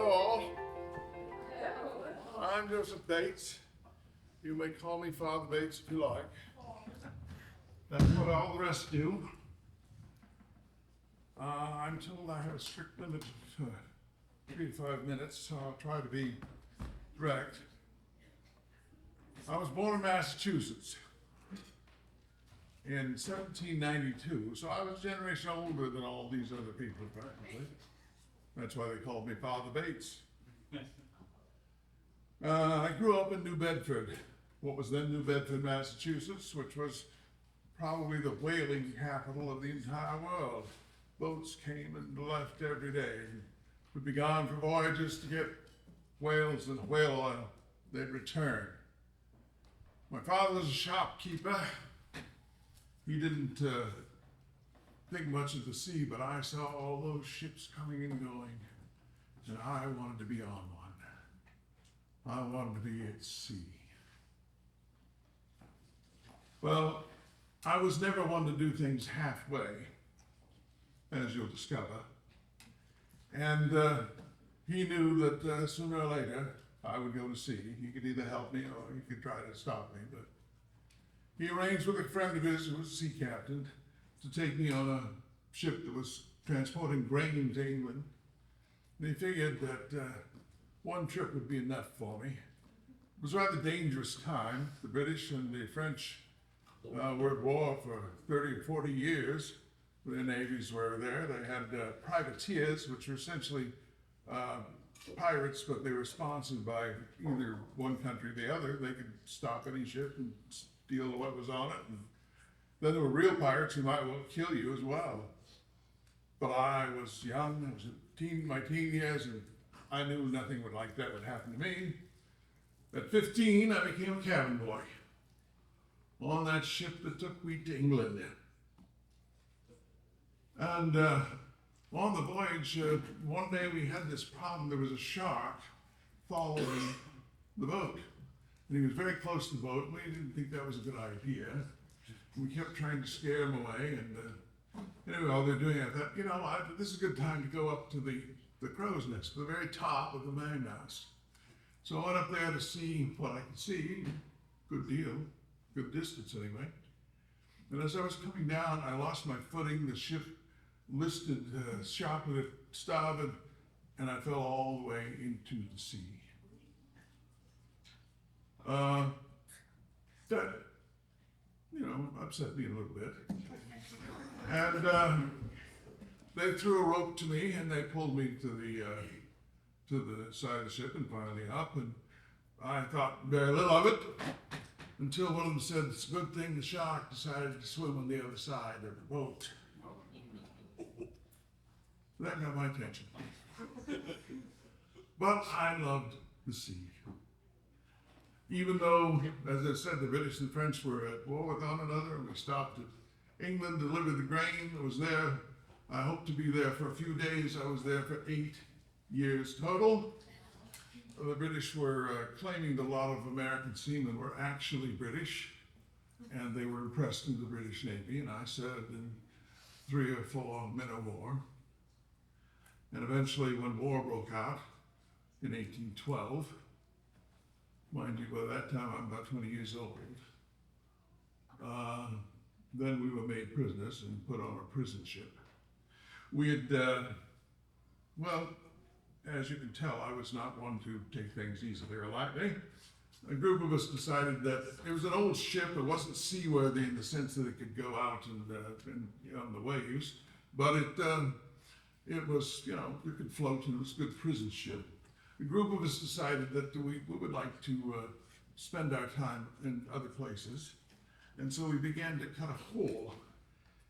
all. I'm Joseph Bates. You may call me Father Bates if you like. That's what all the rest do. I'm told I have a strict limit of 3 to 5 minutes, so I'll try to be direct. I was born in Massachusetts in 1792, so I was a generation older than all these other people, practically. That's why they called me Father Bates. I grew up in New Bedford, what was then New Bedford, Massachusetts, which was probably the whaling capital of the entire world. Boats came and left every day. We'd be gone for voyages to get whales and whale oil. They'd return. My father was a shopkeeper. He didn't think much of the sea, but I saw all those ships coming and going, and I wanted to be on one. I wanted to be at sea. Well, I was never one to do things halfway, as you'll discover. And he knew that sooner or later I would go to sea. He could either help me or he could try to stop me. But he arranged with a friend of his who was a sea captain to take me on a ship that was transporting grain to England. And he figured that one trip would be enough for me. It was a rather dangerous time. The British and the French were at war for 30 or 40 years. Their navies were there. They had privateers, which were essentially pirates, but they were sponsored by either one country or the other. They could stop any ship and steal what was on it. And then there were real pirates who might well kill you as well. But I was young. I was in my teen years, and I knew nothing like that would happen to me. At 15, I became a cabin boy on that ship that took me to England. And on the voyage, one day we had this problem. There was a shark following the boat. And he was very close to the boat, and we didn't think that was a good idea. We kept trying to scare him away, and anyway, while they're doing it, I thought, this is a good time to go up to the crow's nest, to the very top of the mainmast. So I went up there to see what I could see. Good deal, good distance anyway. And as I was coming down, I lost my footing. The ship listed sharply at starboard, and I fell all the way into the sea. That, upset me a little bit. And they threw a rope to me, and they pulled me to the side of the ship and finally up. And I thought very little of it until one of them said, "It's a good thing the shark decided to swim on the other side of the boat." That got my attention. But I loved the sea. Even though, as I said, the British and French were at war with one another, and we stopped at England to deliver the grain. I was there. I hoped to be there for a few days. I was there for 8 years total. The British were claiming that a lot of American seamen were actually British, and they were impressed with the British Navy, and I served in 3 or 4 men of war. And eventually, when war broke out in 1812, mind you, by that time I'm about 20 years old, then we were made prisoners and put on a prison ship. We had, as you can tell, I was not one to take things easily or lightly. A group of us decided that it was an old ship. It wasn't seaworthy in the sense that it could go out and on the waves, but it was, it could float, and it was a good prison ship. A group of us decided that we would like to spend our time in other places, and so we began to cut a hole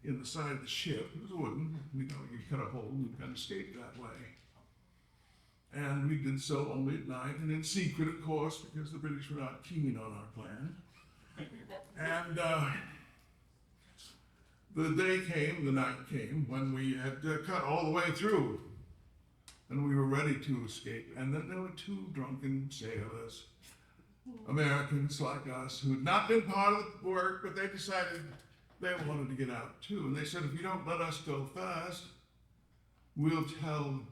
in the side of the ship. It was wooden. You cut a hole and you can escape that way. And we did so only at night, and in secret, of course, because the British were not keen on our plan. And the night came, when we had cut all the way through, and we were ready to escape. And then there were 2 drunken sailors, Americans like us, who had not been part of the work, but they decided they wanted to get out too. And they said, "If you don't let us go first, we'll tell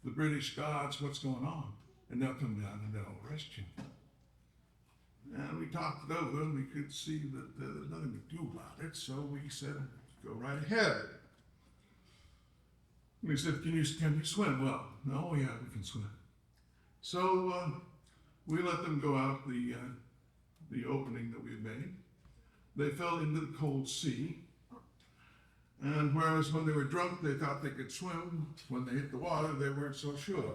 the British guards, what's going on? And they'll come down and they'll arrest you. And we talked it over, and we could see that there's nothing to do about it, so we said, go right ahead. And he said, can you swim? Well, no, yeah, we can swim. So we let them go out the opening that we had made. They fell into the cold sea. And whereas when they were drunk, they thought they could swim, when they hit the water, they weren't so sure.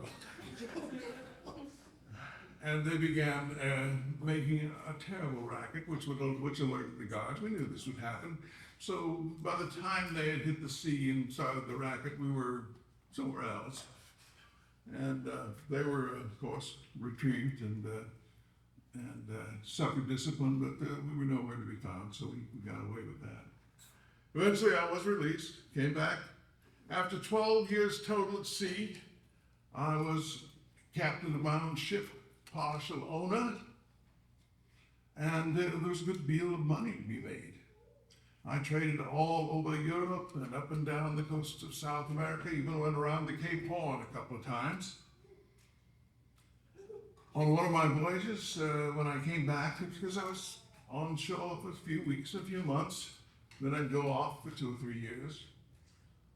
And they began making a terrible racket, which alerted the guards. We knew this would happen. So by the time they had hit the sea and started the racket, we were somewhere else. And they were, of course, retrieved and suffered discipline, but we were nowhere to be found, so we got away with that. Eventually, I was released, came back. After 12 years total at sea, I was captain of my own ship, partial owner, and there was a good deal of money to be made. I traded all over Europe and up and down the coast of South America, even went around the Cape Horn a couple of times. On one of my voyages, when I came back, because I was on shore for a few weeks, a few months, then I'd go off for 2 or 3 years.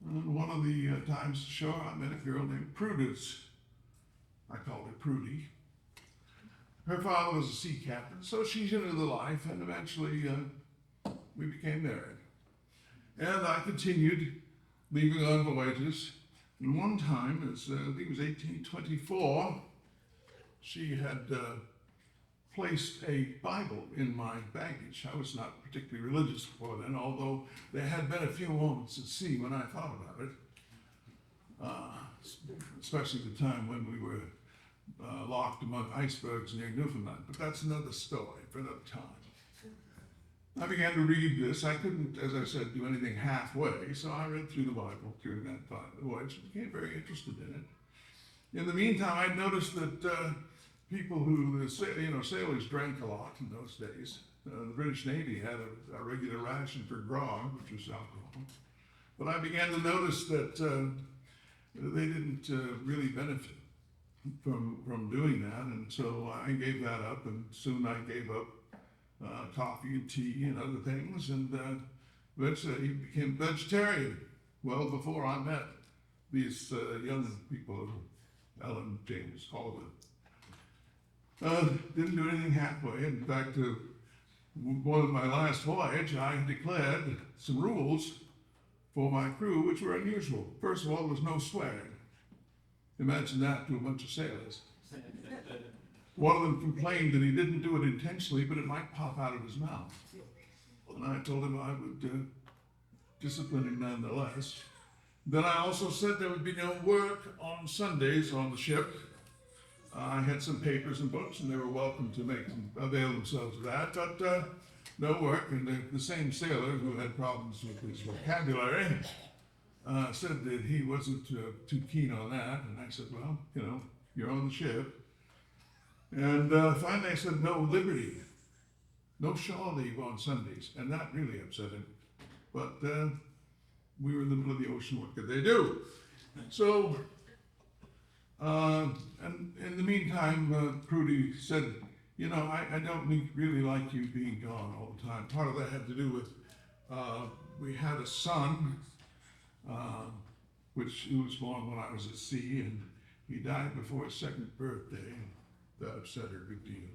And one of the times ashore, I met a girl named Prudence. I called her Prudy. Her father was a sea captain, so she's into the life, and eventually we became married. And I continued leaving on voyages. And one time, I think it was 1824, she had placed a Bible in my baggage. I was not particularly religious before then, although there had been a few moments at sea when I thought about it, especially the time when we were locked among icebergs near Newfoundland. But that's another story for another time. I began to read this. I couldn't, as I said, do anything halfway, so I read through the Bible during that voyage and became very interested in it. In the meantime, I noticed that people who, sailors drank a lot in those days. The British Navy had a regular ration for grog, which was alcohol. But I began to notice that they didn't really benefit from doing that, and so I gave that up, and soon I gave up coffee and tea and other things, and eventually became vegetarian well before I met these young people, Ellen, James, all of it. Didn't do anything halfway. In fact, one of my last voyage, I declared some rules for my crew, which were unusual. First of all, there was no swearing. Imagine that to a bunch of sailors. One of them complained that he didn't do it intentionally, but it might pop out of his mouth. And I told him I would discipline him nonetheless. Then I also said there would be no work on Sundays on the ship. I had some papers and books, and they were welcome to avail themselves of that, but no work. And the same sailor who had problems with his vocabulary said that he wasn't too keen on that. And I said, well, you're on the ship. And finally I said, no liberty, no shore leave on Sundays. And that really upset him. But we were in the middle of the ocean, what could they do? So, and in the meantime, Prudy said, I don't really like you being gone all the time. Part of that had to do with, we had a son, which he was born when I was at sea, and he died before his second birthday. That upset her a good deal.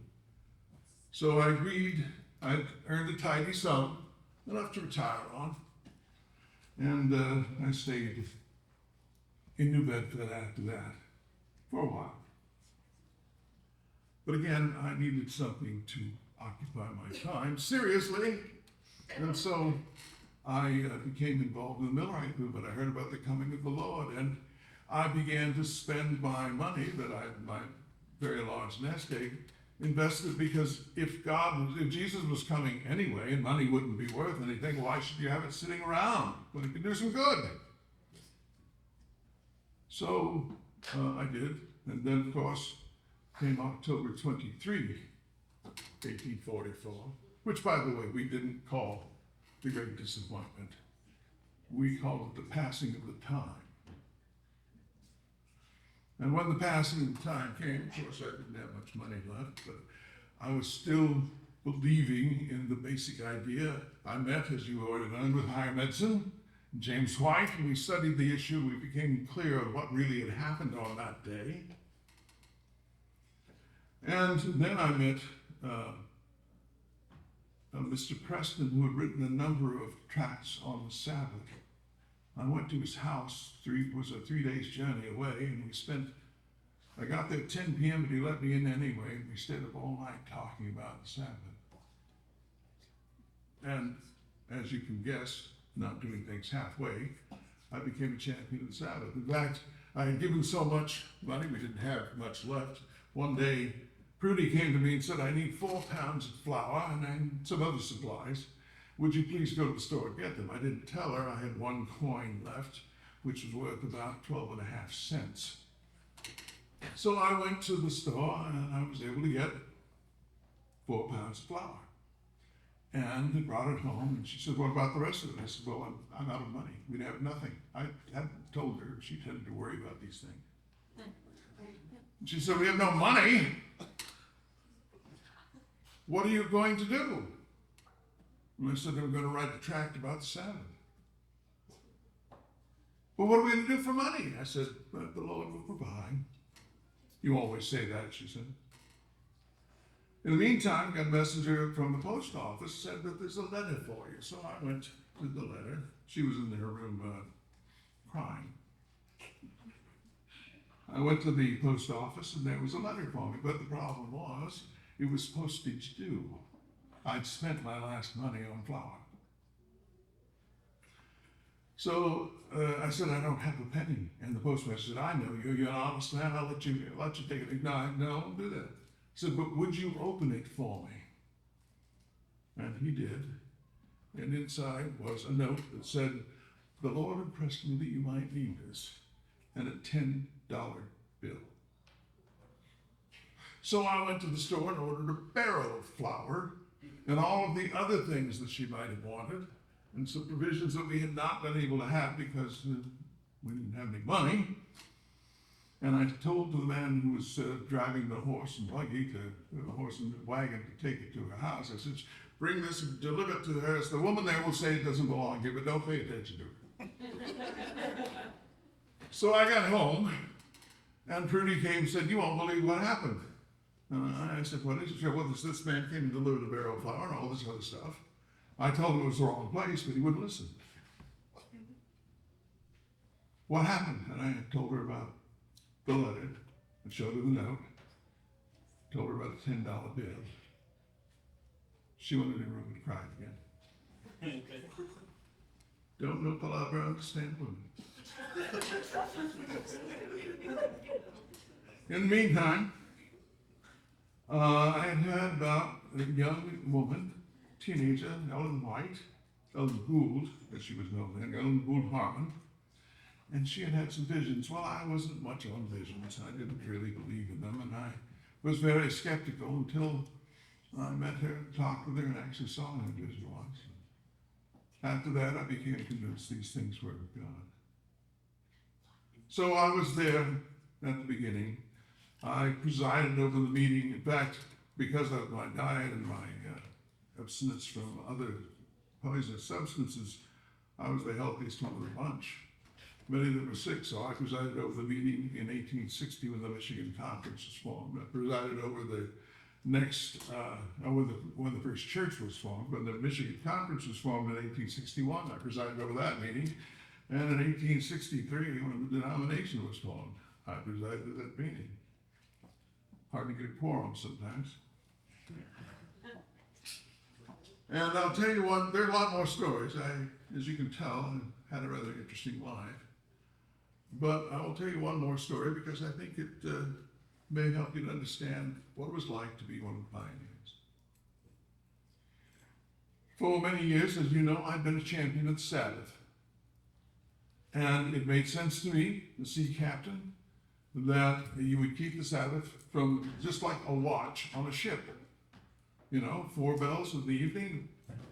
So I agreed. I'd earned a tidy sum, enough to retire on, and I stayed in New Bedford after that for a while. But again, I needed something to occupy my time seriously, and so I became involved in the millwright movement. I heard about the coming of the Lord, and I began to spend my money that my very large nest egg invested, because if Jesus was coming anyway and money wouldn't be worth anything, why should you have it sitting around when it could do some good? So I did, and then of course came October 23, 1844, which by the way we didn't call the Great Disappointment. We called it the passing of the time. And when the passing time came, of course I didn't have much money left, but I was still believing in the basic idea. I met, as you already learned, with higher medicine, James White, and we studied the issue. We became clear of what really had happened on that day. And then I met Mr. Preston, who had written a number of tracts on the Sabbath. I went to his house. It was a 3 days journey away, and I got there at 10 p.m., but he let me in anyway, and we stayed up all night talking about the Sabbath. And as you can guess, not doing things halfway, I became a champion of the Sabbath. In fact, I had given so much money, we didn't have much left. One day, Prudy came to me and said, I need 4 pounds of flour and some other supplies. Would you please go to the store and get them? I didn't tell her I had 1 coin left, which was worth about 12.5 cents. So I went to the store and I was able to get 4 pounds of flour. And I brought it home, and she said, what about the rest of it? I said, well, I'm out of money. We'd have nothing. I hadn't told her. She tended to worry about these things. And she said, we have no money. What are you going to do? And I said, I'm going to write a tract about the Sabbath. Well, what are we going to do for money? I said, the Lord will provide. You always say that, she said. In the meantime, got a messenger from the post office, said that there's a letter for you. So I went to the letter. She was in her room crying. I went to the post office and there was a letter for me, but the problem was it was postage due. I'd spent my last money on flour. So I said, I don't have a penny. And the postmaster said, I know you. You're an honest man. I'll let you take it. No, don't do that. He said, but would you open it for me? And he did. And inside was a note that said, the Lord impressed me that you might need this, and a $10 bill. So I went to the store and ordered a barrel of flour and all of the other things that she might have wanted, and some provisions that we had not been able to have because we didn't have any money. And I told the man who was driving the horse and buggy, the horse and wagon, to take it to her house. I said, bring this and deliver it to her. As the woman there will say it doesn't belong here, but don't pay attention to her. So I got home, and Prudy came and said, you won't believe what happened. And I said, what is it? She said, well, this man came and delivered a barrel of flour and all this other stuff. I told him it was the wrong place, but he wouldn't listen. What happened? And I told her about the letter, and showed her the note, told her about the $10 bill. She went in her room and cried again. Don't no palabra understand women. In the meantime, I had heard about a young woman, teenager, Ellen Gould, as she was known then, Ellen Gould Harmon, and she had had some visions. Well, I wasn't much on visions. I didn't really believe in them, and I was very skeptical until I met her and talked with her and actually saw her vision once. After that, I became convinced these things were of God. So I was there at the beginning. I presided over the meeting. In fact, because of my diet and my abstinence from other poisonous substances, I was the healthiest one of the bunch. Many of them were sick, so I presided over the meeting in 1860 when the Michigan Conference was formed. I presided over the next, when the first church was formed. When the Michigan Conference was formed in 1861, I presided over that meeting. And in 1863, when the denomination was formed, I presided at that meeting. Hard to get a quorum sometimes. And I'll tell you what, there are a lot more stories. As you can tell, I had a rather interesting life. But I will tell you one more story because I think it may help you to understand what it was like to be one of the pioneers. For many years, as you know, I've been a champion of the Sabbath. And it made sense to me, the sea captain, that you would keep the Sabbath from just like a watch on a ship. 4 bells in the evening,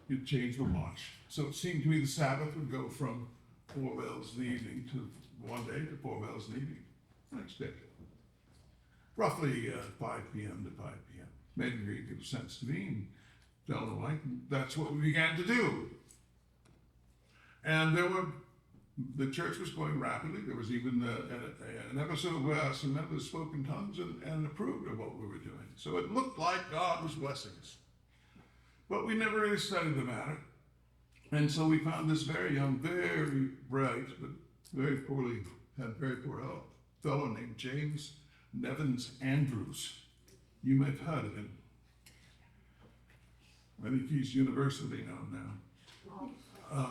you'd change the watch. So it seemed to me the Sabbath would go from 4 bells in the evening to one day to 4 bells in the evening, next day. roughly 5 p.m. to 5 p.m. Made a great deal of sense to me, and felt like that's what we began to do. And the church was going rapidly. There was even an episode where some members spoke in tongues and approved of what we were doing. So it looked like God was blessing us. But we never really studied the matter. And so we found this very young, very bright, but had very poor health, fellow named James Nevins Andrews. You may have heard of him. I think he's universally known now.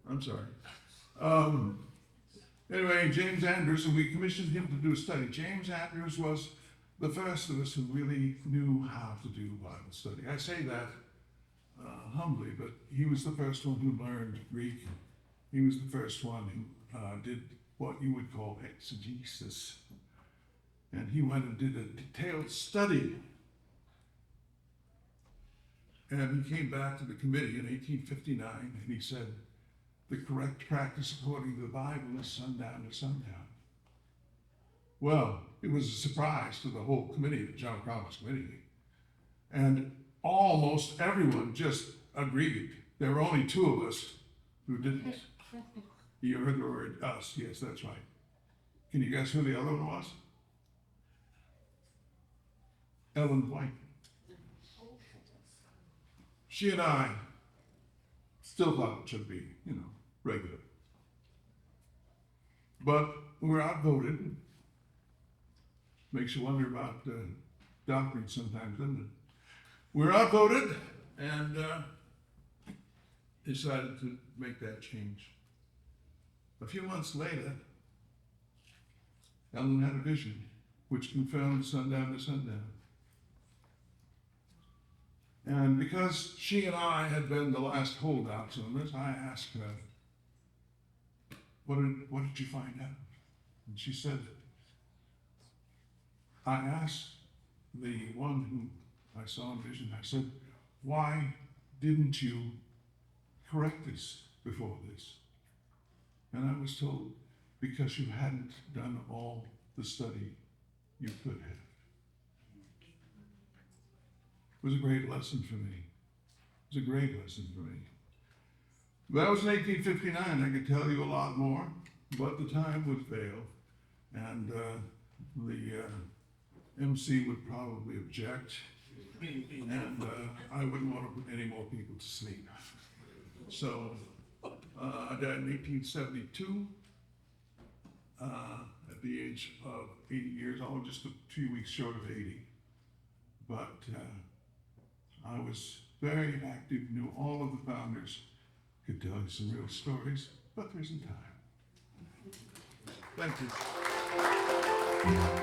I'm sorry. Anyway, James Andrews, and we commissioned him to do a study. James Andrews was the first of us who really knew how to do Bible study. I say that humbly, but he was the first one who learned Greek. He was the first one who did what you would call exegesis. And he went and did a detailed study. And he came back to the committee in 1859, and he said, the correct practice according to the Bible is sundown to sundown. Well, it was a surprise to the whole committee, the General Conference Committee. And almost everyone just agreed. There were only 2 of us who didn't. You heard the word us. Yes, that's right. Can you guess who the other one was? Ellen White. She and I still thought it should be, regular. But we're outvoted. Makes you wonder about doctrine sometimes, doesn't it? We're outvoted and decided to make that change. A few months later, Ellen had a vision which confirmed sundown to sundown. And because she and I had been the last holdouts on this, I asked her, what did you find out? And she said, I asked the one who I saw in vision, I said, why didn't you correct this before this? And I was told, because you hadn't done all the study you could have. It was a great lesson for me. It was a great lesson for me. That was in 1859. I could tell you a lot more, but the time would fail, and the MC would probably object, and I wouldn't want to put any more people to sleep. So I died in 1872 at the age of 80 years old, just a few weeks short of 80. But I was very active, knew all of the founders, could tell you some real stories, but there isn't time. Thank you.